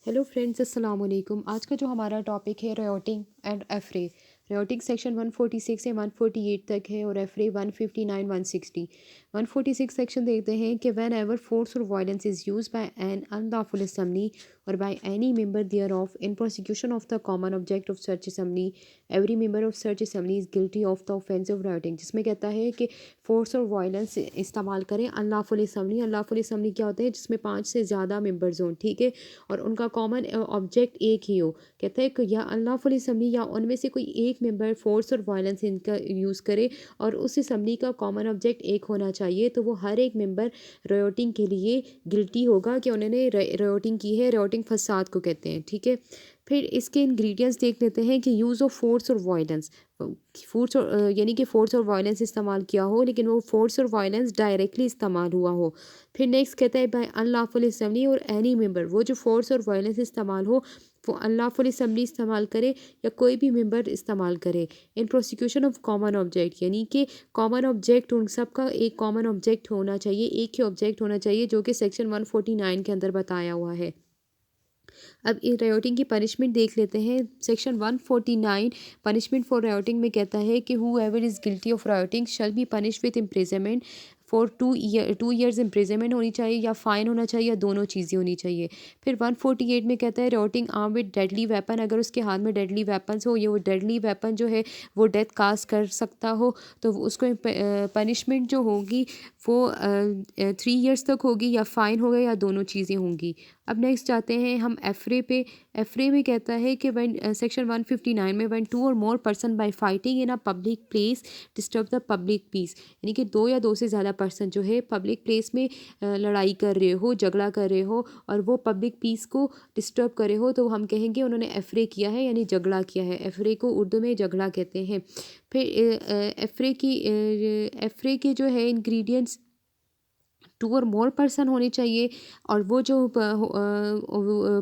Hello friends, अस्सलाम वालेकुम। आज का जो हमारा टॉपिक है रायोटिंग एंड एफरे। रायोटिंग सेक्शन 146 से 148 तक है और एफरे 159 160। 146 सेक्शन देखते हैं कि व्हेन एवर फोर्स और violence is used by an unlawful assembly और by any member thereof in prosecution of the common object of such assembly, every member of such assembly is guilty of the offence of rioting. जिसमें कहता है कि force और violence इस्तेमाल करें unlawful assembly. Unlawful assembly क्या होता है? जिसमें 5 से ज़्यादा मेंबर्स हों, ठीक है, और उनका कॉमन ऑब्जेक्ट एक ही हो। कहता है कि या अनलॉफुल असम्बली या उनमें से कोई एक मेंबर फोर्स और वायलेंस इनका यूज़ करे और उस असम्बली का कॉमन ऑब्जेक्ट एक होना चाहिए, तो वो हर एक मेंबर रायोटिंग के लिए गिल्टी होगा कि उन्होंने रायोटिंग की है। रायोटिंग फसाद को कहते हैं, ठीक है। फिर इसके इंग्रेडिएंट्स देख लेते हैं कि यूज़ ऑफ फोर्स और वायलेंस। फोर्स और यानी कि फोर्स और वायलेंस इस्तेमाल किया हो, लेकिन वो फोर्स और वायलेंस डायरेक्टली इस्तेमाल हुआ हो। फिर नेक्स्ट कहता है बाय अनलॉफुल असेंबली और एनी मेंबर, वो जो फोर्स और वायलेंस इस्तेमाल हो वो अनलॉफुल असेंबली इस्तेमाल करे या कोई भी मेंबर इस्तेमाल करे इन प्रोसिक्यूशन ऑफ कॉमन ऑब्जेक्ट, यानी कि कॉमन ऑब्जेक्ट उन सब का एक कॉमन ऑब्जेक्ट होना चाहिए, एक ही ऑब्जेक्ट होना चाहिए, जो कि सेक्शन 149 के अंदर बताया हुआ है। अब इन रायोटिंग की पनिशमेंट देख लेते हैं। सेक्शन 149 पनिशमेंट फॉर रायोटिंग में कहता है कि whoever is guilty of rioting shall be punish with imprisonment for 2 years imprisonment होनी चाहिए या फ़ाइन होना चाहिए या दोनों चीज़ें होनी चाहिए। फिर 148 में कहता है रायोटिंग आर्म विद डेडली वेपन, अगर उसके हाथ में डेडली वेपन्स हो, ये वो डेडली वेपन जो है वो डेथ काज कर सकता हो, तो उसको पनिशमेंट जो होगी वो 3 ईयर्स तक होगी या फ़ाइन होगा या दोनों चीज़ें होंगी। अब नेक्स्ट जाते हैं हम एफरे पे। एफरे में कहता है कि वन सेक्शन 159 में वन टू और more person by fighting in a public place disturb the public piece, यानी कि दो या दो से ज़्यादा पर्सन जो है पब्लिक प्लेस में लड़ाई कर रहे हो, झगड़ा कर रहे हो और वो पब्लिक पीस को डिस्टर्ब करे हो, तो हम कहेंगे उन्होंने एफरे किया है, यानी झगड़ा किया है। एफरे को उर्दू में झगड़ा कहते हैं। फिर एफरे के जो है इंग्रेडिएंट्स 2 और मोर पर्सन होने चाहिए और वो जो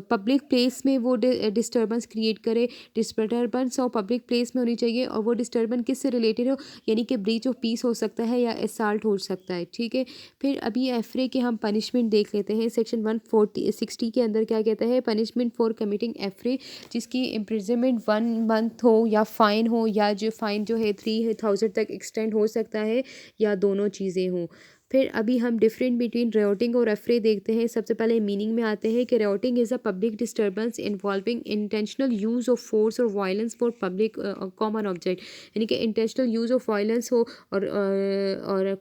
पब्लिक प्लेस में वो डिस्टर्बेंस क्रिएट करे, डिस्टर्बेंस और पब्लिक प्लेस में होनी चाहिए और वो डिस्टर्बेंस किससे रिलेटेड हो, यानी कि ब्रीच ऑफ पीस हो सकता है या असल्ट हो सकता है, ठीक है। फिर अभी एफरे के हम पनिशमेंट देख लेते हैं। सेक्शन 160 के अंदर क्या कहता है? पनिशमेंट फॉर कमिटिंग एफरे, जिसकी इम्प्रिजनमेंट 1 मंथ हो या फ़ाइन हो, या जो फ़ाइन जो है 3000 तक एक्सटेंड हो सकता है या दोनों चीज़ें हों। फिर अभी हम डिफरेंट बिटवीन रायोटिंग और एफरे देखते हैं। सबसे पहले मीनिंग में आते हैं कि rioting is a public disturbance involving intentional use of force और violence for public common object, यानी कि इंटेंशनल यूज़ ऑफ वायलेंस हो और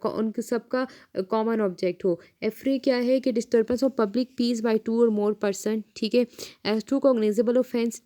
उन सबका कॉमन ऑब्जेक्ट हो। एफरे क्या है कि disturbance of public peace by 2 और मोर पर्सन, ठीक है। As to cognizable offence,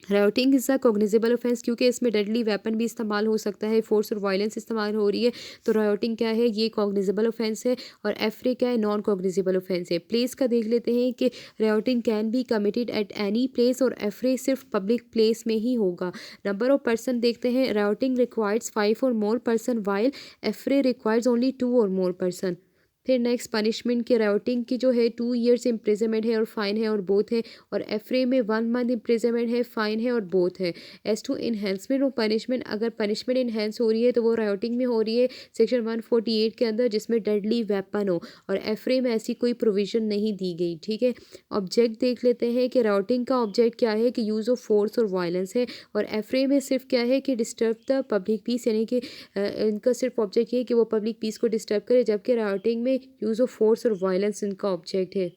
rioting is a cognizable offence, क्योंकि इसमें डेडली वेपन भी इस्तेमाल हो सकता है, फोर्स और वायलेंस इस्तेमाल हो रही है, तो रायोटिंग क्या है? ये कॉग्निजेबल ऑफेंस है। और एफरे क्या है? नॉन कॉग्निजेबल ऑफेंस है। प्लेस का देख लेते हैं कि rioting can be committed at any place और एफरे सिर्फ पब्लिक प्लेस में ही होगा। नंबर ऑफ पर्सन देखते हैं। रायोटिंग रिक्वायर्स 5 और more person while affray requires only 2 और मोर पर्सन। फिर नेक्स्ट पनिशमेंट की रायोटिंग की जो है 2 ईयर्स इम्प्रिजनमेंट है और फाइन है और बोथ है, और एफरे में 1 मंथ इम्प्रिजनमेंट है, फाइन है और बोथ है। As to enhancement of punishment, अगर पनिशमेंट इन्हेंस हो रही है तो वो रायोटिंग में हो रही है सेक्शन 148 के अंदर, जिसमें डेडली वेपन हो, और एफरे में ऐसी कोई प्रोविजन नहीं दी गई, ठीक है। ऑब्जेक्ट देख लेते हैं कि रायोटिंग का ऑब्जेक्ट क्या है? कि यूज़ ऑफ फोर्स और वायलेंस है, और एफरे में सिर्फ क्या है? कि डिस्टर्ब द पब्लिक पीस, यानी कि इनका सिर्फ ऑब्जेक्ट ये है कि वो पब्लिक पीस को डिस्टर्ब करे, जबकि रायोटिंग में यूज़ ऑफ फोर्स और वायलेंस इनका ऑब्जेक्ट है।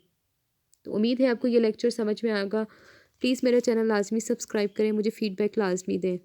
तो उम्मीद है आपको ये लेक्चर समझ में आएगा। प्लीज़ मेरा चैनल लाजमी सब्सक्राइब करें, मुझे फ़ीडबैक लाजमी दें।